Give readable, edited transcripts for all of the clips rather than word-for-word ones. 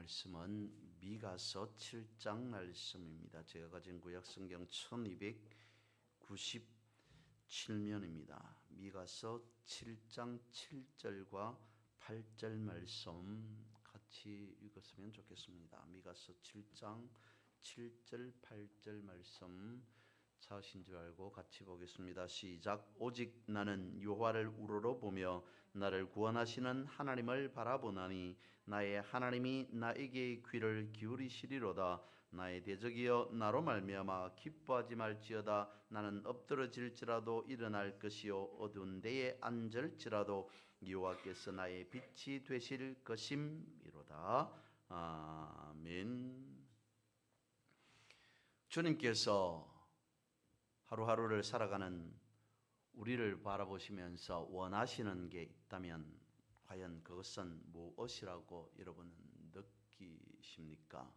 말씀은 미가서 7장 말씀입니다. 제가 가진 구약 성경 1297면입니다. 미가서 7장 7절과 8절 말씀 같이 읽었으면 좋겠습니다. 미가서 7장 7절 8절 말씀 찾으신 줄 알고 같이 보겠습니다. 시작. 오직 나는 여호와를 우러러보며 나를 구원하시는 하나님을 바라보나니 나의 하나님이 나에게 귀를 기울이시리로다. 나의 대적이여 나로 말미암아 기뻐하지 말지어다. 나는 엎드러질지라도 일어날 것이요 어두운 데에 앉을지라도 여호와께서 나의 빛이 되실 것임이로다. 아멘. 주님께서 하루하루를 살아가는 우리를 바라보시면서 원하시는 게 있다면 과연 그것은 무엇이라고 여러분은 느끼십니까?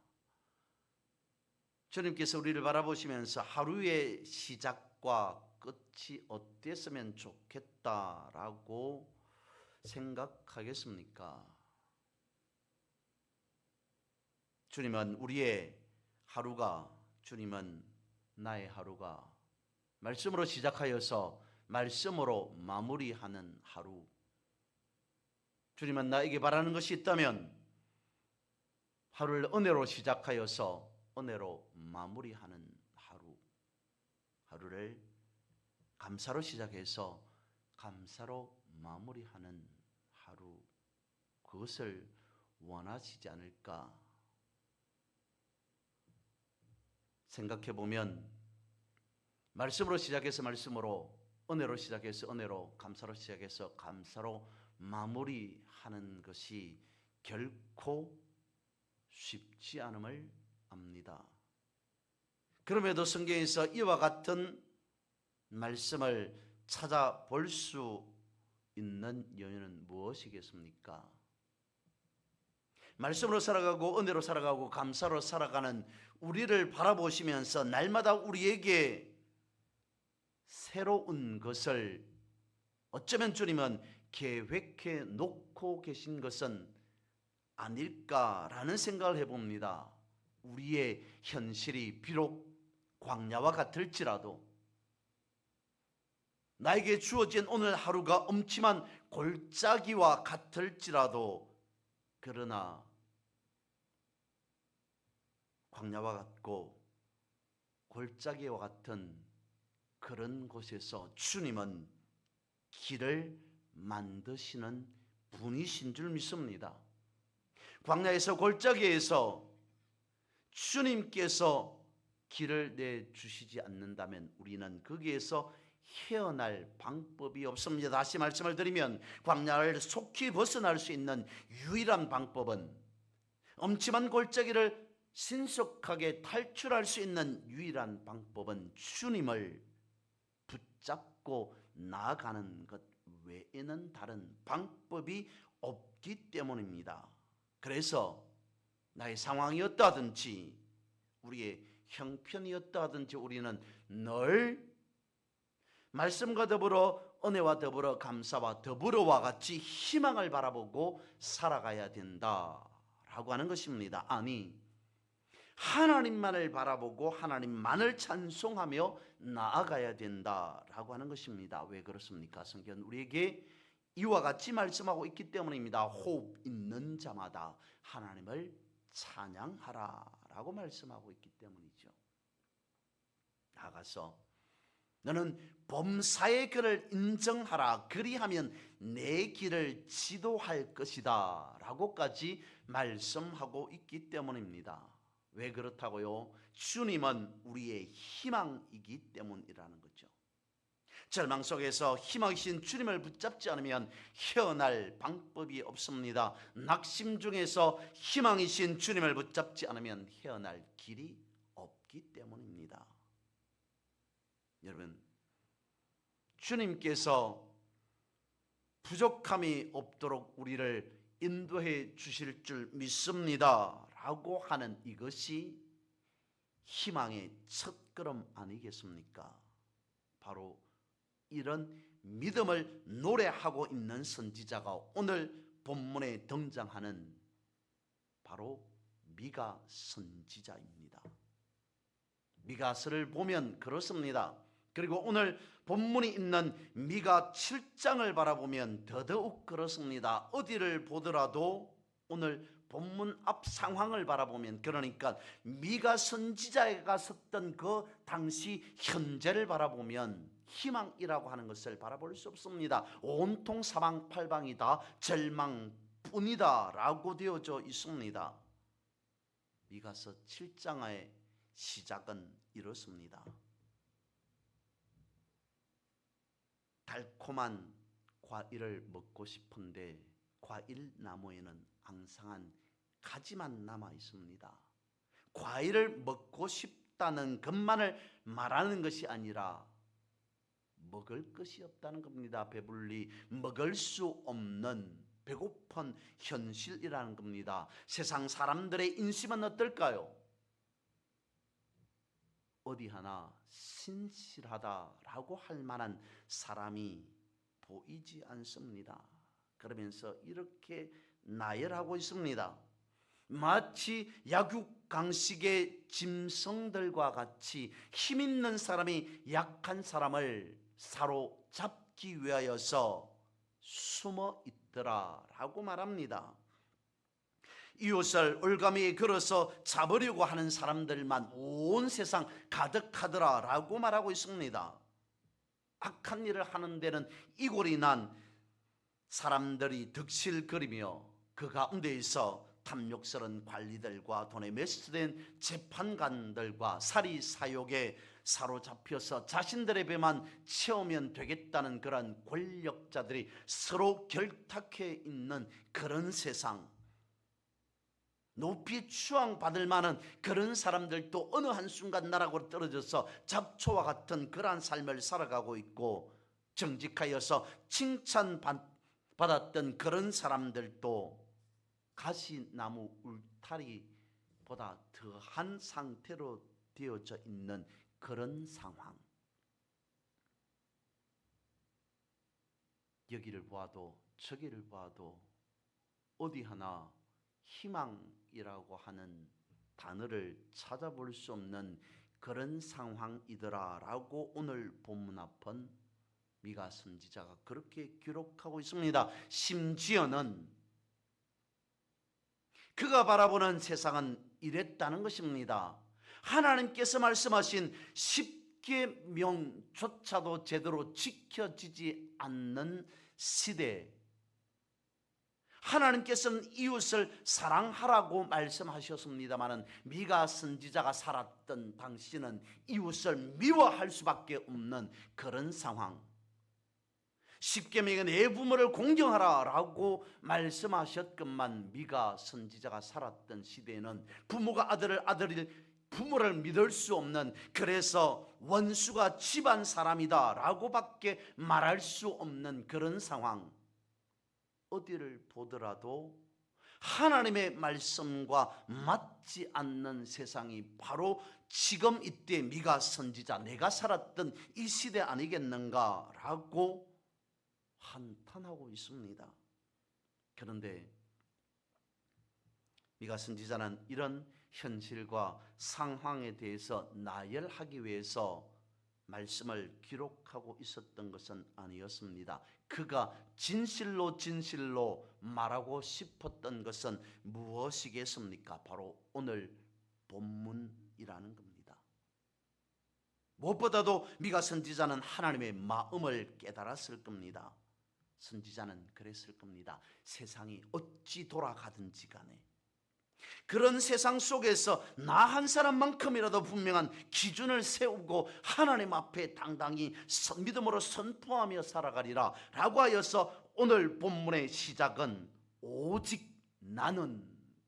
주님께서 우리를 바라보시면서 하루의 시작과 끝이 어땠으면 좋겠다라고 생각하겠습니까? 주님은 우리의 하루가, 주님은 나의 하루가 말씀으로 시작하여서 말씀으로 마무리하는 하루. 주님은 나에게 바라는 것이 있다면 하루를 은혜로 시작하여서 은혜로 마무리하는 하루. 하루를 감사로 시작해서 감사로 마무리하는 하루. 그것을 원하시지 않을까 생각해 보면 말씀으로 시작해서 말씀으로, 은혜로 시작해서 은혜로, 감사로 시작해서 감사로 마무리하는 것이 결코 쉽지 않음을 압니다. 그럼에도 성경에서 이와 같은 말씀을 찾아볼 수 있는 이유는 무엇이겠습니까? 말씀으로 살아가고 은혜로 살아가고 감사로 살아가는 우리를 바라보시면서 날마다 우리에게 새로운 것을 어쩌면 주님은 계획해 놓고 계신 것은 아닐까라는 생각을 해봅니다. 우리의 현실이 비록 광야와 같을지라도, 나에게 주어진 오늘 하루가 엄침한 골짜기와 같을지라도, 그러나 광야와 같고 골짜기와 같은 그런 곳에서 주님은 길을 만드시는 분이신 줄 믿습니다. 광야에서 골짜기에서 주님께서 길을 내주시지 않는다면 우리는 거기에서 헤어날 방법이 없습니다. 다시 말씀을 드리면 광야를 속히 벗어날 수 있는 유일한 방법은, 엄침한 골짜기를 신속하게 탈출할 수 있는 유일한 방법은 주님을 붙잡고 나아가는 것 외에는 다른 방법이 없기 때문입니다. 그래서 나의 상황이 어떠하든지, 우리의 형편이 어떠하든지 우리는 늘 말씀과 더불어 은혜와 더불어 감사와 더불어와 같이 희망을 바라보고 살아가야 된다라고 하는 것입니다. 아니, 하나님만을 바라보고 하나님만을 찬송하며 나아가야 된다라고 하는 것입니다. 왜 그렇습니까? 성경은 우리에게 이와 같이 말씀하고 있기 때문입니다. 호흡 있는 자마다 하나님을 찬양하라라고 말씀하고 있기 때문이죠. 나아가서 너는 범사의 길을 인정하라, 그리하면 내 길을 지도할 것이다 라고까지 말씀하고 있기 때문입니다. 왜 그렇다고요? 주님은 우리의 희망이기 때문이라는 거죠. 절망 속에서 희망이신 주님을 붙잡지 않으면 헤어날 방법이 없습니다. 낙심 중에서 희망이신 주님을 붙잡지 않으면 헤어날 길이 없기 때문입니다. 여러분, 주님께서 부족함이 없도록 우리를 인도해 주실 줄 믿습니다 라고 하는 이것이 희망의 첫걸음 아니겠습니까? 바로 이런 믿음을 노래하고 있는 선지자가 오늘 본문에 등장하는 바로 미가 선지자입니다. 미가서를 보면 그렇습니다. 그리고 오늘 본문이 있는 미가 7장을 바라보면 더더욱 그렇습니다. 어디를 보더라도 오늘 본문 앞 상황을 바라보면, 그러니까 미가 선지자가 섰던 그 당시 현재를 바라보면 희망이라고 하는 것을 바라볼 수 없습니다. 온통 사방팔방이다 절망뿐이다 라고 되어져 있습니다. 미가서 7장의 시작은 이렇습니다. 달콤한 과일을 먹고 싶은데 과일 나무에는 앙상한 가지만 남아 있습니다. 과일을 먹고 싶다는 것만을 말하는 것이 아니라 먹을 것이 없다는 겁니다. 배불리 먹을 수 없는 배고픈 현실이라는 겁니다. 세상 사람들의 인심은 어떨까요? 어디 하나 신실하다라고 할 만한 사람이 보이지 않습니다. 그러면서 이렇게 나열하고 있습니다. 마치 약육강식의 짐승들과 같이 힘있는 사람이 약한 사람을 사로잡기 위하여서 숨어 있더라라고 말합니다. 이웃을 올가미 걸어서 잡으려고 하는 사람들만 온 세상 가득하더라라고 말하고 있습니다. 악한 일을 하는 데는 이골이 난 사람들이 득실거리며 그 가운데에서 탐욕스러운 관리들과 돈에 매수된 재판관들과 사리사욕에 사로잡혀서 자신들의 배만 채우면 되겠다는 그런 권력자들이 서로 결탁해 있는 그런 세상, 높이 추앙받을 만한 그런 사람들도 어느 한순간 나락으로 떨어져서 잡초와 같은 그러한 삶을 살아가고 있고, 정직하여서 칭찬받았던 그런 사람들도 가시나무 울타리보다 더한 상태로 되어져 있는 그런 상황. 여기를 보아도 저기를 보아도 어디 하나 희망이라고 하는 단어를 찾아볼 수 없는 그런 상황이더라라고 오늘 본문 앞은 미가 선지자가 그렇게 기록하고 있습니다. 심지어는 그가 바라보는 세상은 이랬다는 것입니다. 하나님께서 말씀하신 10계명조차도 제대로 지켜지지 않는 시대, 하나님께서는 이웃을 사랑하라고 말씀하셨습니다마는 미가 선지자가 살았던 당시는 이웃을 미워할 수밖에 없는 그런 상황. 10계명의 내 부모를 공경하라라고 말씀하셨건만 미가 선지자가 살았던 시대에는 부모가 아들을 부모를 믿을 수 없는, 그래서 원수가 집안 사람이다라고 밖에 말할 수 없는 그런 상황. 어디를 보더라도 하나님의 말씀과 맞지 않는 세상이 바로 지금 이때 미가 선지자, 내가 살았던 이 시대 아니겠는가라고 한탄하고 있습니다. 그런데 미가 선지자는 이런 현실과 상황에 대해서 나열하기 위해서 말씀을 기록하고 있었던 것은 아니었습니다. 그가 진실로 말하고 싶었던 것은 무엇이겠습니까? 바로 오늘 본문이라는 겁니다. 무엇보다도 미가 선지자는 하나님의 마음을 깨달았을 겁니다. 선지자는 그랬을 겁니다. 세상이 어찌 돌아가든지 간에 그런 세상 속에서 나 한 사람만큼이라도 분명한 기준을 세우고 하나님 앞에 당당히 믿음으로 선포하며 살아가리라 라고 하여서 오늘 본문의 시작은 오직 나는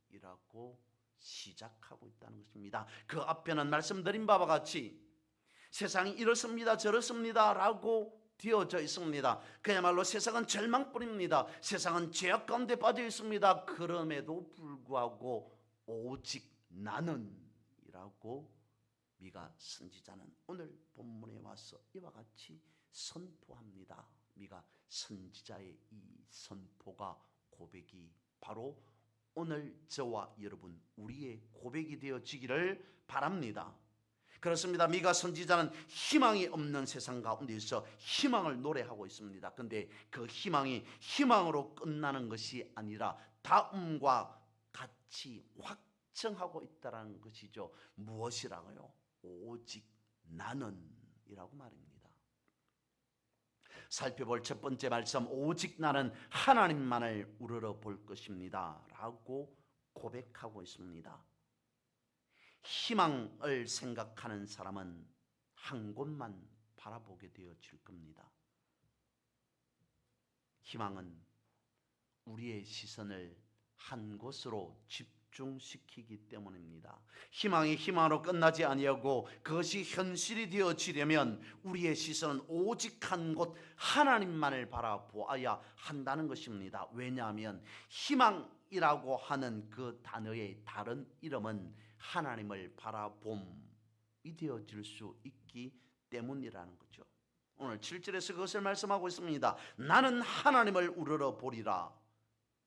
이라고 시작하고 있다는 것입니다. 그 앞에는 말씀드린 바와 같이 세상이 이렇습니다 저렇습니다 라고 되어져 있습니다. 그야말로 세상은 절망뿐입니다. 세상은 죄악 가운데 빠져 있습니다. 그럼에도 불구하고 오직 나는 이라고 미가 선지자는 오늘 본문에 와서 이와 같이 선포합니다. 미가 선지자의 이 선포가, 고백이 바로 오늘 저와 여러분 우리의 고백이 되어지기를 바랍니다. 그렇습니다. 미가 선지자는 희망이 없는 세상 가운데서 희망을 노래하고 있습니다. 그런데 그 희망이 희망으로 끝나는 것이 아니라 다음과 같이 확정하고 있다는 것이죠. 무엇이라고요? 오직 나는 이라고 말입니다. 살펴볼 첫 번째 말씀, 오직 나는 하나님만을 우러러 볼 것입니다 라고 고백하고 있습니다. 희망을 생각하는 사람은 한 곳만 바라보게 되어질 겁니다. 희망은 우리의 시선을 한 곳으로 집중시키기 때문입니다. 희망이 희망으로 끝나지 아니하고 그것이 현실이 되어지려면 우리의 시선은 오직 한 곳 하나님만을 바라보아야 한다는 것입니다. 왜냐하면 희망이라고 하는 그 단어의 다른 이름은 하나님을 바라봄이 되어질 수 있기 때문이라는 거죠. 오늘 7절에서 그것을 말씀하고 있습니다. 나는 하나님을 우러러 보리라.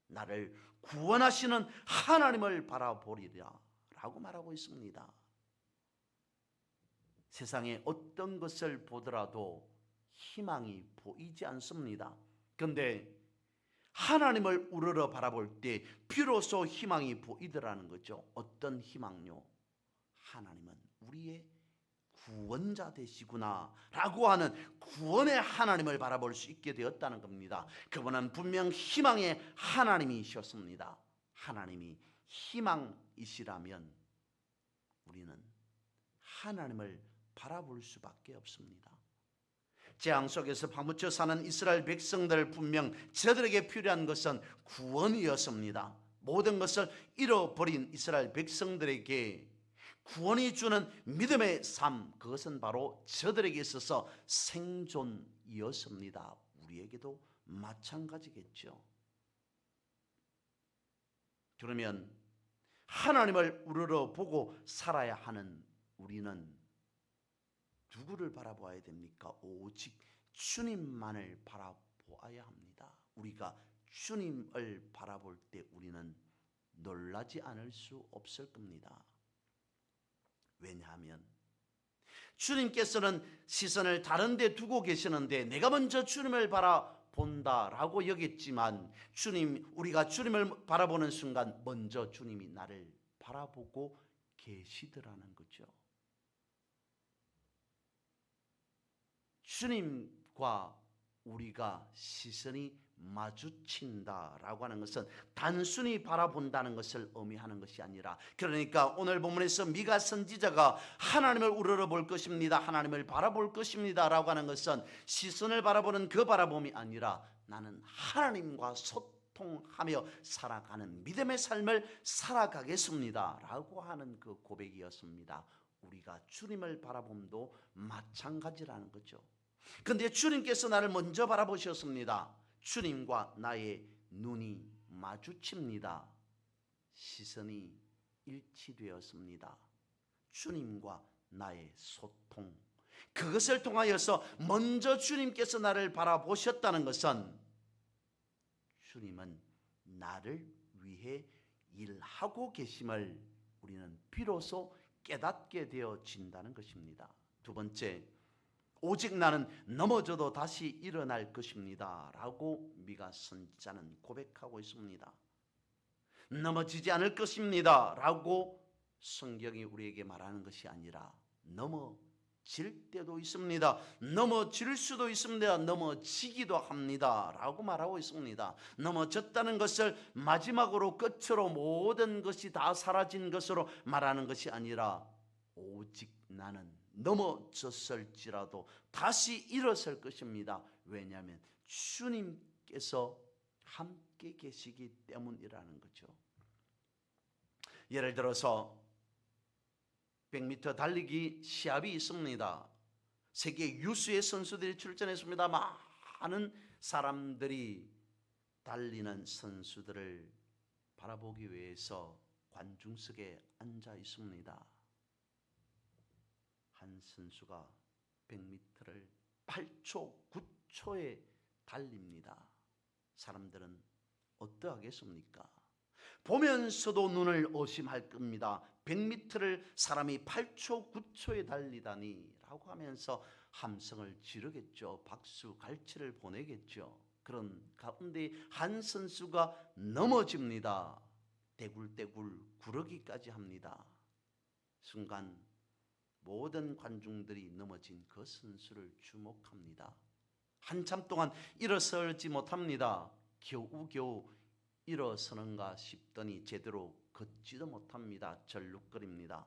나를 구원하시는 하나님을 바라보리라 라고 말하고 있습니다. 세상에 어떤 것을 보더라도 희망이 보이지 않습니다. 그런데 하나님을 우러러 바라볼 때 비로소 희망이 보이더라는 거죠. 어떤 희망요? 하나님은 우리의 구원자 되시구나 라고 하는 구원의 하나님을 바라볼 수 있게 되었다는 겁니다. 그분은 분명 희망의 하나님이셨습니다. 하나님이 희망이시라면 우리는 하나님을 바라볼 수밖에 없습니다. 재앙 속에서 파묻혀 사는 이스라엘 백성들, 분명 저들에게 필요한 것은 구원이었습니다. 모든 것을 잃어버린 이스라엘 백성들에게 구원이 주는 믿음의 삶, 그것은 바로 저들에게 있어서 생존이었습니다. 우리에게도 마찬가지겠죠. 그러면 하나님을 우러러 보고 살아야 하는 우리는 누구를 바라보아야 됩니까? 오직 주님만을 바라보아야 합니다. 우리가 주님을 바라볼 때 우리는 놀라지 않을 수 없을 겁니다. 왜냐하면 주님께서는 시선을 다른 데 두고 계시는데 내가 먼저 주님을 바라본다라고 여겼지만 우리가 주님을 바라보는 순간 먼저 주님이 나를 바라보고 계시더라는 거죠. 주님과 우리가 시선이 마주친다라고 하는 것은 단순히 바라본다는 것을 의미하는 것이 아니라, 그러니까 오늘 본문에서 미가 선지자가 하나님을 우러러 볼 것입니다, 하나님을 바라볼 것입니다 라고 하는 것은 시선을 바라보는 그 바라봄이 아니라 나는 하나님과 소통하며 살아가는 믿음의 삶을 살아가겠습니다 라고 하는 그 고백이었습니다. 우리가 주님을 바라봄도 마찬가지라는 거죠. 그런데 주님께서 나를 먼저 바라보셨습니다. 주님과 나의 눈이 마주칩니다. 시선이 일치되었습니다. 주님과 나의 소통, 그것을 통하여서 먼저 주님께서 나를 바라보셨다는 것은 주님은 나를 위해 일하고 계심을 우리는 비로소 깨닫게 되어진다는 것입니다. 두 번째, 오직 나는 넘어져도 다시 일어날 것입니다 라고 미가 선지자는 고백하고 있습니다. 넘어지지 않을 것입니다 라고 성경이 우리에게 말하는 것이 아니라 넘어질 때도 있습니다, 넘어질 수도 있습니다, 넘어지기도 합니다 라고 말하고 있습니다. 넘어졌다는 것을 마지막으로 끝으로 모든 것이 다 사라진 것으로 말하는 것이 아니라 오직 나는 넘어졌을지라도 다시 일어설 것입니다. 왜냐하면 주님께서 함께 계시기 때문이라는 거죠. 예를 들어서 100m 달리기 시합이 있습니다. 세계 유수의 선수들이 출전했습니다. 많은 사람들이 달리는 선수들을 바라보기 위해서 관중석에 앉아 있습니다. 한 선수가 100m를 8초, 9초에 달립니다. 사람들은 어떠하겠습니까? 보면서도 눈을 의심할 겁니다. 100m를 사람이 8초 9초에 달리다니 라고 하면서 함성을 지르겠죠. 박수 갈채를 보내겠죠. 그런 가운데 한 선수가 넘어집니다. 대굴대굴 구르기까지 합니다. 순간 모든 관중들이 넘어진 그 선수를 주목합니다. 한참 동안 일어서지 못합니다. 겨우겨우 일어서는가 싶더니 제대로 걷지도 못합니다. 절룩거립니다.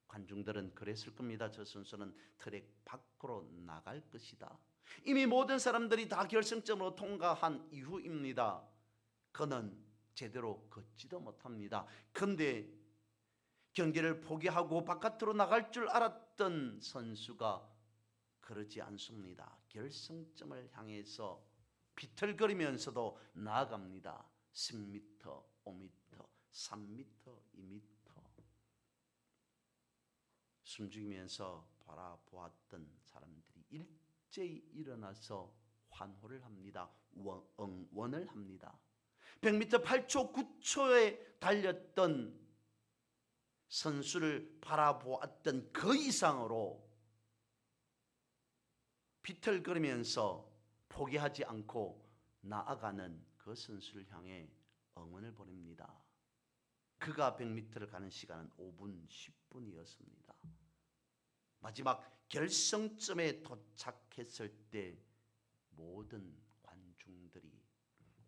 관중들은 그랬을 겁니다. 저 선수는 트랙 밖으로 나갈 것이다. 이미 모든 사람들이 다 결승점으로 통과한 이후입니다. 그는 제대로 걷지도 못합니다. 그런데 경기를 포기하고 바깥으로 나갈 줄 알았던 선수가 그러지 않습니다. 결승점을 향해서 비틀거리면서도 나아갑니다. 10m, 5m, 3m, 2m 숨죽이면서 바라보았던 사람들이 일제히 일어나서 환호를 합니다. 응원을 합니다. 100m 8초 9초에 달렸던 선수를 바라보았던 그 이상으로 비틀거리면서 포기하지 않고 나아가는 그 선수를 향해 응원을 보냅니다. 그가 100m를 가는 시간은 5분 10분이었습니다. 마지막 결승점에 도착했을 때 모든 관중들이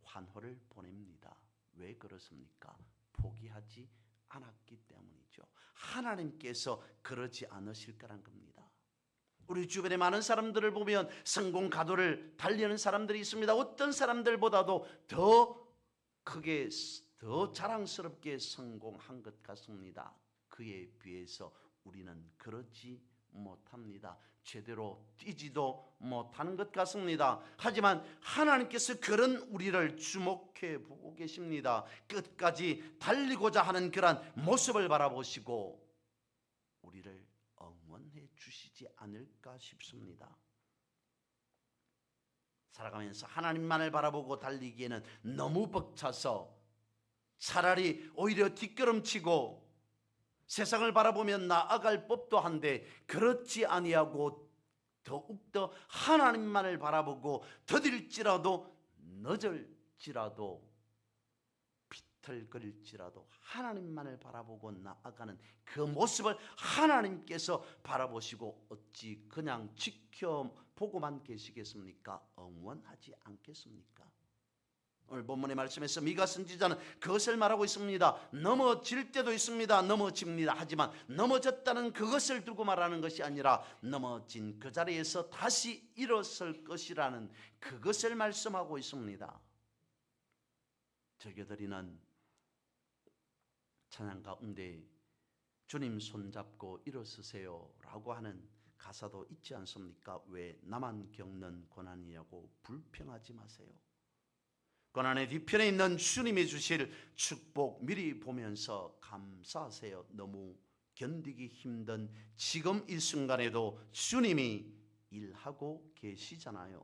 환호를 보냅니다. 왜 그렇습니까? 포기하지 않았기 때문이죠. 하나님께서 그러지 않으실 거란 겁니다. 우리 주변에 많은 사람들을 보면 성공 가도를 달리는 사람들이 있습니다. 어떤 사람들보다도 더 크게 더 자랑스럽게 성공한 것 같습니다. 그에 비해서 우리는 그러지 못합니다. 제대로 뛰지도 못하는 것 같습니다. 하지만 하나님께서 그런 우리를 주목해 보고 계십니다. 끝까지 달리고자 하는 그런 모습을 바라보시고 우리를 응원해 주시지 않을까 싶습니다. 살아가면서 하나님만을 바라보고 달리기에는 너무 벅차서 차라리 오히려 뒷걸음치고 세상을 바라보면 나아갈 법도 한데 그렇지 아니하고 더욱더 하나님만을 바라보고 더딜지라도 늦을지라도 비틀거릴지라도 하나님만을 바라보고 나아가는 그 모습을 하나님께서 바라보시고 어찌 그냥 지켜보고만 계시겠습니까? 응원하지 않겠습니까? 오늘 본문의 말씀에서 미가 선지자는 그것을 말하고 있습니다. 넘어질 때도 있습니다. 넘어집니다. 하지만 넘어졌다는 그것을 두고 말하는 것이 아니라 넘어진 그 자리에서 다시 일어설 것이라는 그것을 말씀하고 있습니다. 즐겨드리는 찬양 가운데 주님 손잡고 일어서세요 라고 하는 가사도 있지 않습니까? 왜 나만 겪는 고난이냐고 불평하지 마세요. 고난의 뒤편에 있는 주님이 주실 축복 미리 보면서 감사하세요. 너무 견디기 힘든 지금 이 순간에도 주님이 일하고 계시잖아요.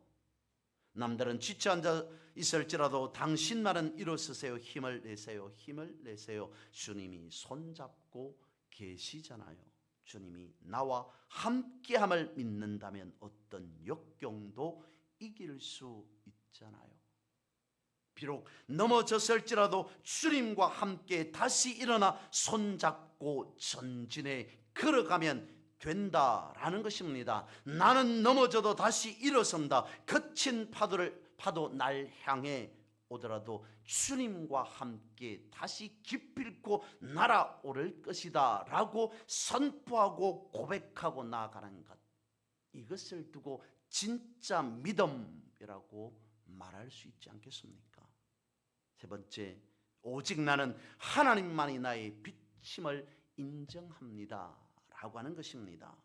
남들은 지쳐 앉아 있을지라도 당신만은 일어서세요. 힘을 내세요. 힘을 내세요. 주님이 손잡고 계시잖아요. 주님이 나와 함께함을 믿는다면 어떤 역경도 이길 수 있잖아요. 비록 넘어졌을지라도 주님과 함께 다시 일어나 손잡고 전진해 걸어가면 된다라는 것입니다. 나는 넘어져도 다시 일어선다. 거친 파도 날 향해 오더라도 주님과 함께 다시 기필코 날아오를 것이다 라고 선포하고 고백하고 나아가는 것, 이것을 두고 진짜 믿음이라고 말할 수 있지 않겠습니까? 세 번째, 오직 나는 하나님만이 나의 빛임을 인정합니다 라고 하는 것입니다.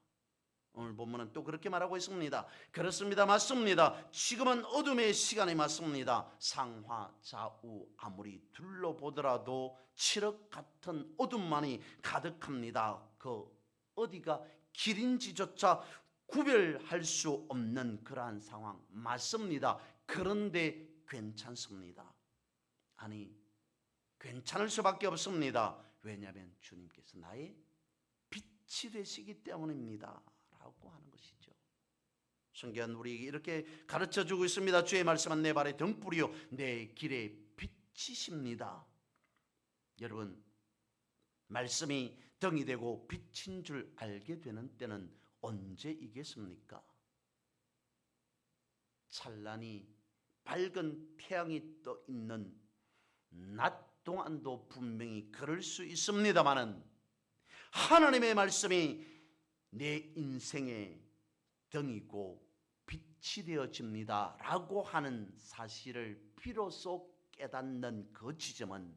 오늘 본문은 또 그렇게 말하고 있습니다. 그렇습니다. 맞습니다. 지금은 어둠의 시간이 맞습니다. 상하 좌우 아무리 둘러보더라도 칠흑 같은 어둠만이 가득합니다. 그 어디가 길인지조차 구별할 수 없는 그러한 상황 맞습니다. 그런데 괜찮습니다. 아니, 괜찮을 수밖에 없습니다. 왜냐하면 주님께서 나의 빛이 되시기 때문입니다 라고 하는 것이죠. 성경은 우리에게 이렇게 가르쳐주고 있습니다. 주의 말씀은 내 발의 등불이요 내 길의 빛이십니다. 여러분, 말씀이 등이 되고 빛인 줄 알게 되는 때는 언제이겠습니까? 찬란히 밝은 태양이 떠 있는 낮 동안도 분명히 그럴 수 있습니다마는 하나님의 말씀이 내 인생의 등이고 빛이 되어집니다 라고 하는 사실을 비로소 깨닫는 그 지점은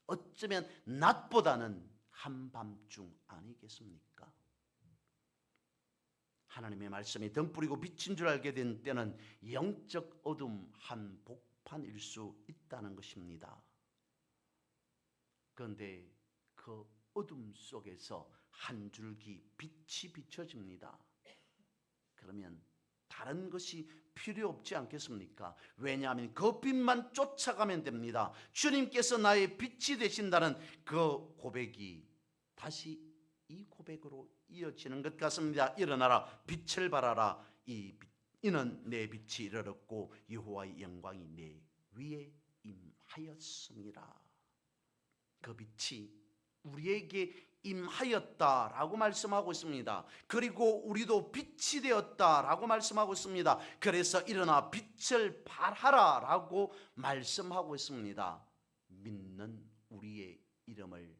어쩌면 낮보다는 한밤중 아니겠습니까? 하나님의 말씀이 등불이고 빛인 줄 알게 된 때는 영적 어둠 한복판일 수 있다는 것입니다. 그런데 그 어둠 속에서 한 줄기 빛이 비춰집니다. 그러면 다른 것이 필요 없지 않겠습니까? 왜냐하면 그 빛만 쫓아가면 됩니다. 주님께서 나의 빛이 되신다는 그 고백이 다시 이 고백으로 이어지는 것 같습니다. 일어나라 빛을 발하라 이는 내 빛이 이르렀고 여호와의 영광이 내 위에 임하였습니다. 그 빛이 우리에게 임하였다라고 말씀하고 있습니다. 그리고 우리도 빛이 되었다라고 말씀하고 있습니다. 그래서 일어나 빛을 발하라라고 말씀하고 있습니다. 믿는 우리의 이름을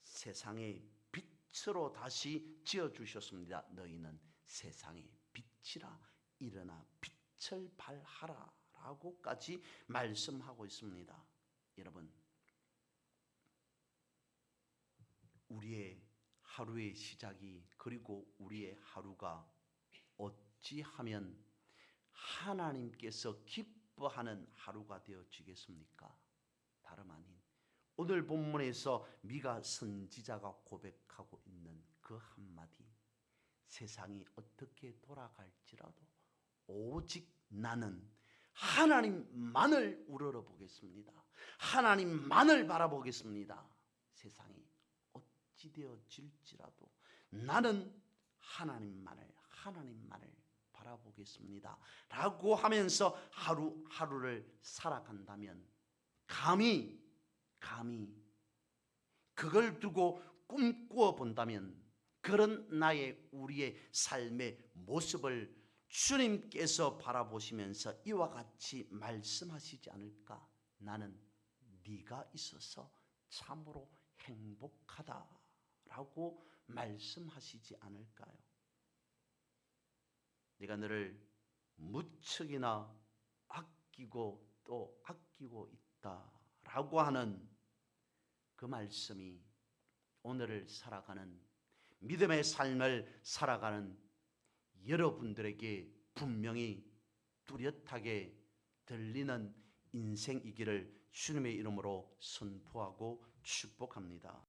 세상의 빛으로 다시 지어주셨습니다. 너희는 세상의 빛이라 일어나 빛을 발하라 라고까지 말씀하고 있습니다. 여러분, 우리의 하루의 시작이 그리고 우리의 하루가 어찌하면 하나님께서 기뻐하는 하루가 되어지겠습니까? 다름 아닌 오늘 본문에서 미가 선지자가 고백하고 있는 그 한마디, 세상이 어떻게 돌아갈지라도 오직 나는 하나님만을 우러러보겠습니다. 하나님만을 바라보겠습니다. 세상이 어찌 되어질지라도 나는 하나님만을 바라보겠습니다 라고 하면서 하루하루를 살아간다면 감히 그걸 두고 꿈꾸어 본다면 그런 우리의 삶의 모습을 주님께서 바라보시면서 이와 같이 말씀하시지 않을까? 나는 네가 있어서 참으로 행복하다라고 말씀하시지 않을까요? 네가 너를 무척이나 아끼고 또 아끼고 있다라고 하는 그 말씀이 오늘을 살아가는 믿음의 삶을 살아가는 여러분들에게 분명히 뚜렷하게 들리는 인생이기를 주님의 이름으로 선포하고 축복합니다.